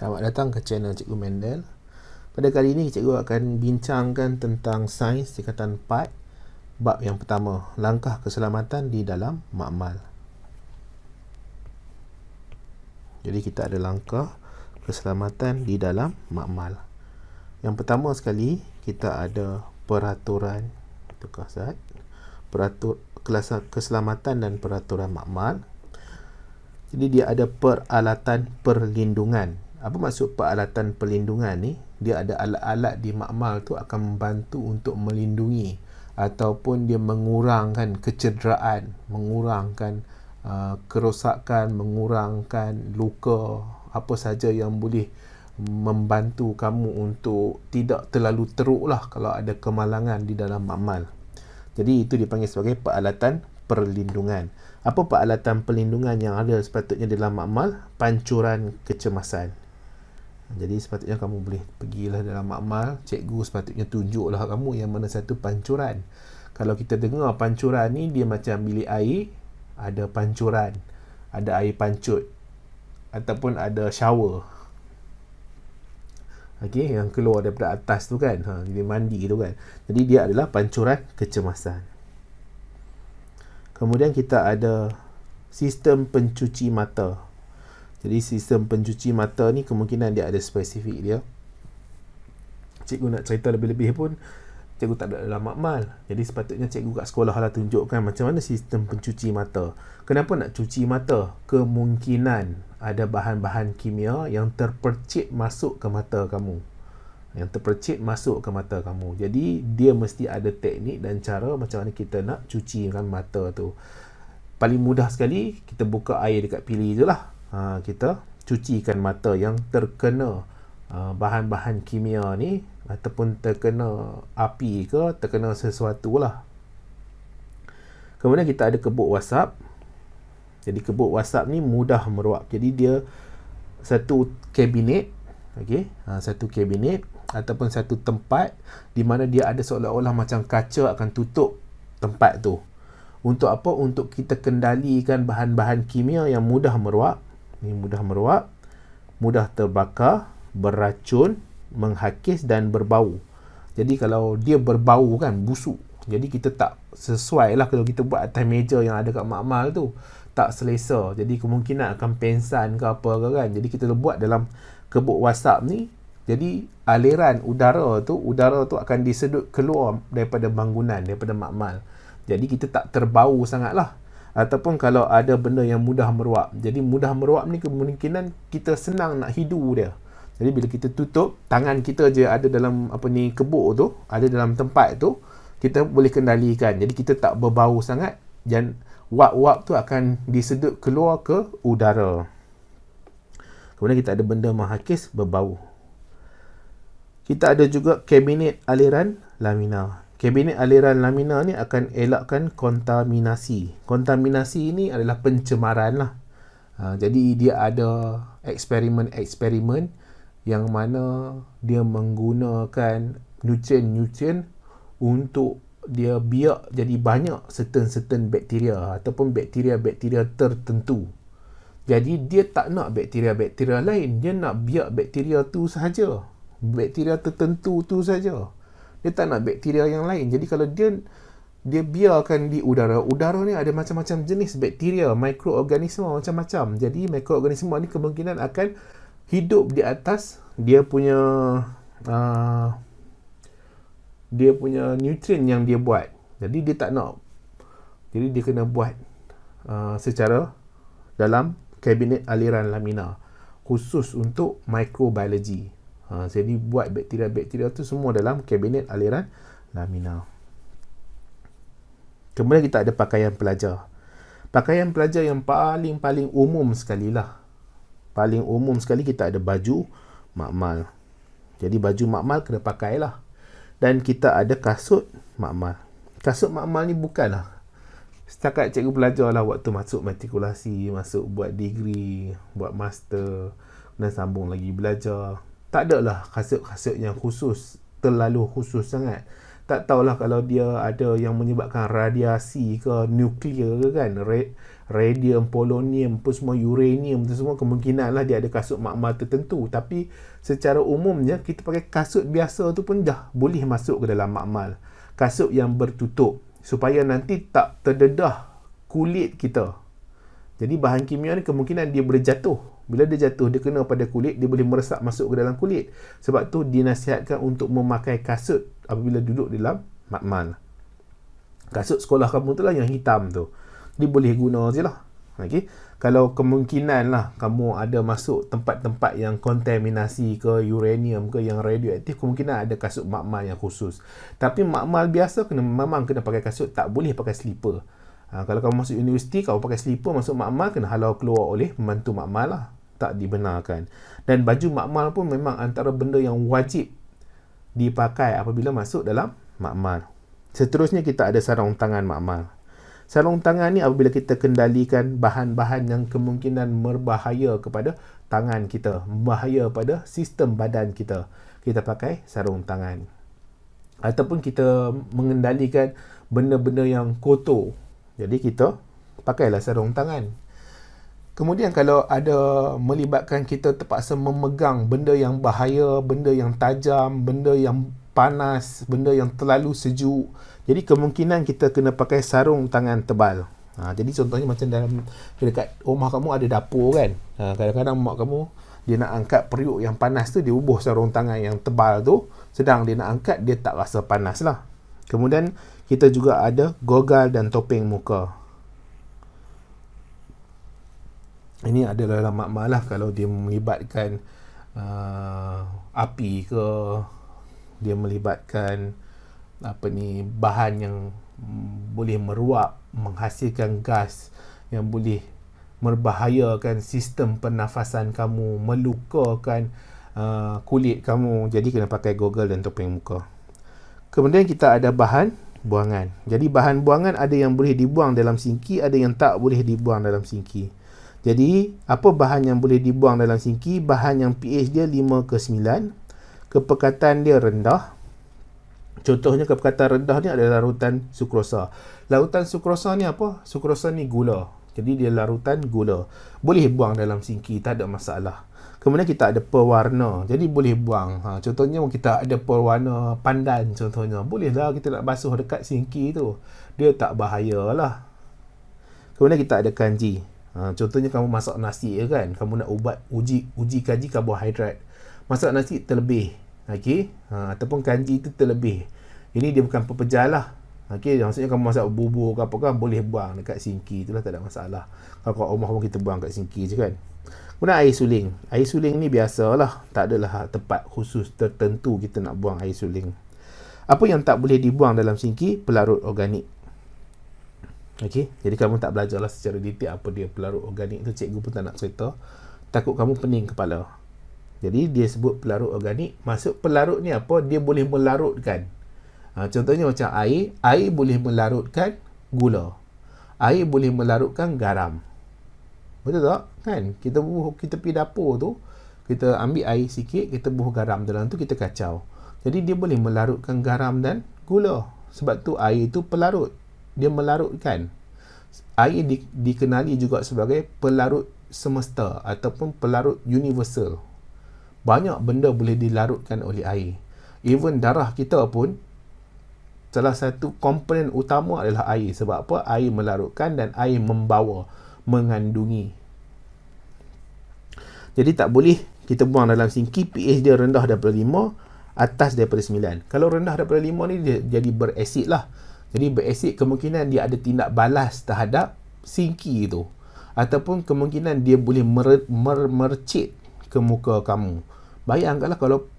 Selamat datang ke channel Cikgu Mendel. Pada kali ini cikgu akan bincangkan tentang sains tingkatan 4, bab yang pertama, langkah keselamatan di dalam makmal. Jadi kita ada langkah keselamatan di dalam makmal. Yang pertama sekali, kita ada peraturan keselamatan dan peraturan makmal. Jadi dia ada peralatan perlindungan. Apa maksud peralatan perlindungan ni? Dia ada alat-alat di makmal tu akan membantu untuk melindungi ataupun dia mengurangkan kecederaan, mengurangkan kerosakan, mengurangkan luka, apa saja yang boleh membantu kamu untuk tidak terlalu teruk lah kalau ada kemalangan di dalam makmal. Jadi itu dipanggil sebagai peralatan perlindungan. Apa peralatan perlindungan yang ada sepatutnya dalam makmal? Pancuran kecemasan. Jadi sepatutnya kamu boleh pergilah dalam makmal, cikgu sepatutnya tunjuklah kamu yang mana satu pancuran. Kalau kita dengar pancuran ni, dia macam bilik air, ada pancuran, ada air pancut ataupun ada shower. Okey, yang keluar daripada atas tu kan, jadi mandi tu kan. Jadi dia adalah pancuran kecemasan. Kemudian kita ada sistem pencuci mata. Jadi sistem pencuci mata ni kemungkinan dia ada spesifik dia. Cikgu nak cerita lebih-lebih pun cikgu tak ada dalam makmal. Jadi sepatutnya cikgu kat sekolah lah tunjukkan macam mana sistem pencuci mata. Kenapa nak cuci mata? Kemungkinan ada bahan-bahan kimia yang terpercik masuk ke mata kamu. Jadi dia mesti ada teknik dan cara macam mana kita nak cucikan mata tu. Paling mudah sekali, kita buka air dekat pili je lah. Kita cucikan mata yang terkena bahan-bahan kimia ni, ataupun terkena api ke, terkena sesuatu lah. Kemudian kita ada kebuk wasap. Jadi kebuk wasap ni mudah meruap. Jadi dia satu kabinet, satu kabinet ataupun satu tempat di mana dia ada seolah-olah macam kaca akan tutup tempat tu. Untuk apa? Untuk kita kendalikan bahan-bahan kimia yang mudah meruap. Ini mudah meruap, mudah terbakar, beracun, menghakis dan berbau. Jadi kalau dia berbau kan, busuk. Jadi kita tak sesuai lah kalau kita buat atas meja yang ada kat makmal tu. Tak selesa. Jadi kemungkinan akan pensan ke apa ke kan. Jadi kita buat dalam kebuk wasap ni. Jadi aliran udara tu akan disedut keluar daripada bangunan, daripada makmal. Jadi kita tak terbau sangat lah. Ataupun kalau ada benda yang mudah meruap. Jadi mudah meruap ni kemungkinan kita senang nak hidu dia. Jadi bila kita tutup, tangan kita je ada dalam kebuk tu, ada dalam tempat tu, kita boleh kendalikan. Jadi kita tak berbau sangat dan wap-wap tu akan disedut keluar ke udara. Kemudian kita ada benda menghakis berbau. Kita ada juga kabinet aliran lamina. Kabinet aliran lamina ni akan elakkan kontaminasi. Kontaminasi ni adalah pencemaran lah. Jadi dia ada eksperimen-eksperimen yang mana dia menggunakan nutrien-nutrien untuk dia biak jadi banyak certain bakteria ataupun bakteria-bakteria tertentu. Jadi dia tak nak bakteria-bakteria lain, dia nak biak bakteria tu sahaja. Bakteria tertentu tu saja. Dia tak nak bakteria yang lain. Jadi kalau dia biarkan di udara ni ada macam-macam jenis bakteria, mikroorganisme macam-macam. Jadi mikroorganisme ni kemungkinan akan hidup di atas dia punya nutrien yang dia buat. Jadi dia tak nak. Jadi dia kena buat secara dalam kabinet aliran lamina khusus untuk microbiology. Jadi buat bakteria-bakteria tu semua dalam kabinet aliran lamina. Kemudian kita ada pakaian pelajar. Pakaian pelajar yang paling umum sekali lah. Paling umum sekali kita ada baju makmal. Jadi baju makmal kena pakailah. Dan kita ada kasut makmal. Kasut makmal ni bukanlah setakat cikgu belajar lah waktu masuk matrikulasi, masuk buat degree, buat master, dan sambung lagi belajar. Tak ada lah kasut-kasut yang khusus, terlalu khusus sangat. Tak tahulah kalau dia ada yang menyebabkan radiasi ke nuklear ke kan. radium, polonium, pun semua uranium tu semua, kemungkinan lah dia ada kasut makmal tertentu. Tapi secara umumnya kita pakai kasut biasa tu pun dah boleh masuk ke dalam makmal. Kasut yang bertutup supaya nanti tak terdedah kulit kita. Jadi bahan kimia ni kemungkinan dia boleh jatuh. Bila dia jatuh, dia kena pada kulit, dia boleh meresap masuk ke dalam kulit. Sebab tu dinasihatkan untuk memakai kasut apabila duduk di dalam makmal. Kasut sekolah kamu tu lah yang hitam tu, dia boleh guna je lah. Okay? Kalau kemungkinan lah kamu ada masuk tempat-tempat yang kontaminasi ke uranium ke yang radioaktif, kemungkinan ada kasut makmal yang khusus. Tapi makmal biasa memang kena pakai kasut, tak boleh pakai slipper. Kalau kamu masuk universiti, kamu pakai slipper masuk makmal, kena halau keluar oleh pembantu makmal lah. Tak dibenarkan. Dan baju makmal pun memang antara benda yang wajib dipakai apabila masuk dalam makmal. Seterusnya kita ada sarung tangan makmal. Sarung tangan ni apabila kita kendalikan bahan-bahan yang kemungkinan berbahaya kepada tangan kita, berbahaya pada sistem badan kita, kita pakai sarung tangan. Ataupun kita mengendalikan benda-benda yang kotor, jadi kita pakailah sarung tangan. Kemudian kalau ada melibatkan kita terpaksa memegang benda yang bahaya, benda yang tajam, benda yang panas, benda yang terlalu sejuk, jadi kemungkinan kita kena pakai sarung tangan tebal. Jadi contohnya macam dalam dekat rumah kamu ada dapur kan, kadang-kadang mak kamu dia nak angkat periuk yang panas tu, dia bubuh sarung tangan yang tebal tu, sedang dia nak angkat dia tak rasa panas lah. Kemudian kita juga ada goggle dan topeng muka. Ini adalah dalam makmal lah. Kalau dia melibatkan api ke, dia melibatkan bahan yang boleh meruap, menghasilkan gas yang boleh membahayakan sistem pernafasan kamu, melukakan kulit kamu, jadi kena pakai goggle dan topeng muka. Kemudian kita ada bahan buangan. Jadi bahan buangan ada yang boleh dibuang dalam sinki, ada yang tak boleh dibuang dalam sinki. Jadi, apa bahan yang boleh dibuang dalam sinki? Bahan yang pH dia 5 ke 9, kepekatan dia rendah. Contohnya kepekatan rendah ni adalah larutan sukrosa. Larutan sukrosa ni apa? Sukrosa ni gula. Jadi dia larutan gula. Boleh buang dalam sinki, tak ada masalah. Kemudian kita ada pewarna. Jadi boleh buang. Contohnya kita ada pewarna pandan contohnya. Bolehlah kita nak basuh dekat sinki tu. Dia tak bahayalah. Kemudian kita ada kanji. Contohnya kamu masak nasi kan, kamu nak uji kaji karbohidrat, masak nasi terlebih, okey, ataupun kanji itu terlebih, ini dia bukan pepejal lah, okey, maksudnya kamu masak bubur ke apa kan, boleh buang dekat sinki, itulah tak ada masalah. Kalau kat rumah pun kita buang kat sinki je kan. Kemudian air suling ni biasalah, tak adalah tempat khusus tertentu kita nak buang air suling. Apa yang tak boleh dibuang dalam sinki? Pelarut organik. Okey, jadi kamu tak belajarlah secara detail apa dia pelarut organik tu, cikgu pun tak nak cerita, takut kamu pening kepala. Jadi dia sebut pelarut organik. Maksud pelarut ni apa? Dia boleh melarutkan. Contohnya macam air boleh melarutkan gula, air boleh melarutkan garam. Betul tak? Kan? Kita pergi dapur tu, kita ambil air sikit, kita bubuh garam dalam tu, kita kacau. Jadi dia boleh melarutkan garam dan gula. Sebab tu air tu pelarut. Dia melarutkan. Air dikenali juga sebagai pelarut semesta ataupun pelarut universal. Banyak benda boleh dilarutkan oleh air. Even darah kita pun, salah satu komponen utama adalah air. Sebab apa? Air melarutkan dan air membawa, mengandungi. Jadi tak boleh kita buang dalam sinki. pH dia rendah daripada 5, atas daripada 9. Kalau rendah daripada 5 ni dia jadi berasid lah. Jadi berasid kemungkinan dia ada tindak balas terhadap sinki itu. Ataupun kemungkinan dia boleh mercik ke muka kamu. Bayangkanlah kalau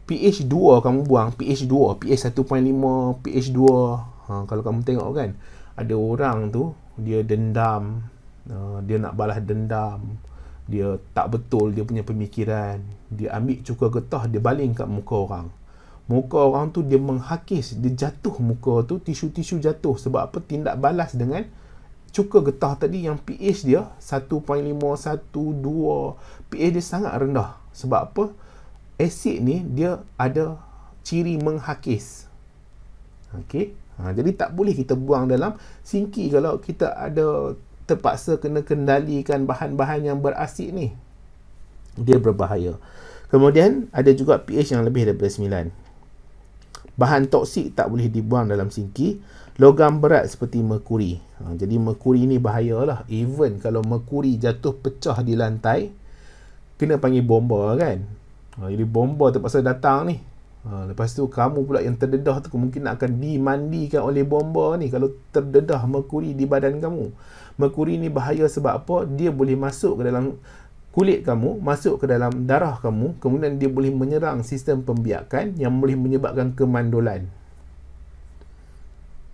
pH 2 kamu buang, pH 2, pH 1.5, pH 2. Kalau kamu tengok kan, ada orang tu, dia dendam, dia nak balas dendam, dia tak betul dia punya pemikiran, dia ambil cuka getah, dia baling kat muka orang. Muka orang tu dia menghakis, dia jatuh muka tu, tisu-tisu jatuh. Sebab apa? Tindak balas dengan cuka getah tadi yang pH dia 1.5, 1, 2. pH dia sangat rendah. Sebab apa? Asid ni dia ada ciri menghakis. Okey. Jadi tak boleh kita buang dalam sinki. Kalau kita ada terpaksa kena kendalikan bahan-bahan yang berasid ni, dia berbahaya. Kemudian ada juga pH yang lebih daripada 9. Bahan toksik tak boleh dibuang dalam sinki. Logam berat seperti merkuri. Jadi merkuri ni bahayalah. Even kalau merkuri jatuh pecah di lantai, kena panggil bomba kan. Jadi bomba terpaksa datang ni. Lepas tu kamu pula yang terdedah tu kemungkinan akan dimandikan oleh bomba ni kalau terdedah merkuri di badan kamu. Merkuri ni bahaya sebab apa? Dia boleh masuk ke dalam kulit kamu, masuk ke dalam darah kamu, kemudian dia boleh menyerang sistem pembiakan yang boleh menyebabkan kemandulan.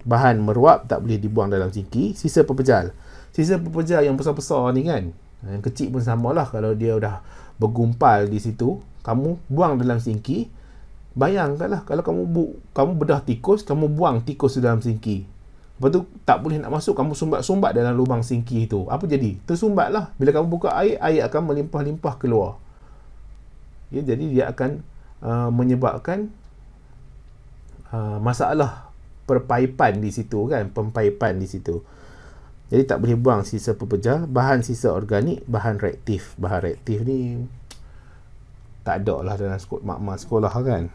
Bahan meruap tak boleh dibuang dalam sinki. Sisa pepejal. Sisa pepejal yang besar-besar ni kan, yang kecil pun samalah, kalau dia dah bergumpal di situ, kamu buang dalam sinki. Bayangkanlah kalau kamu bedah tikus, kamu buang tikus dalam sinki. Lepas tu tak boleh nak masuk, kamu sumbat-sumbat dalam lubang sinki tu. Apa jadi? Tersumbat lah. Bila kamu buka air, air akan melimpah-limpah keluar. Ya, jadi dia akan menyebabkan masalah perpaipan di situ kan, pempaipan di situ. Jadi tak boleh buang sisa pepejal. Bahan sisa organik, bahan reaktif. Bahan reaktif ni tak ada lah dalam makmal sekolah kan.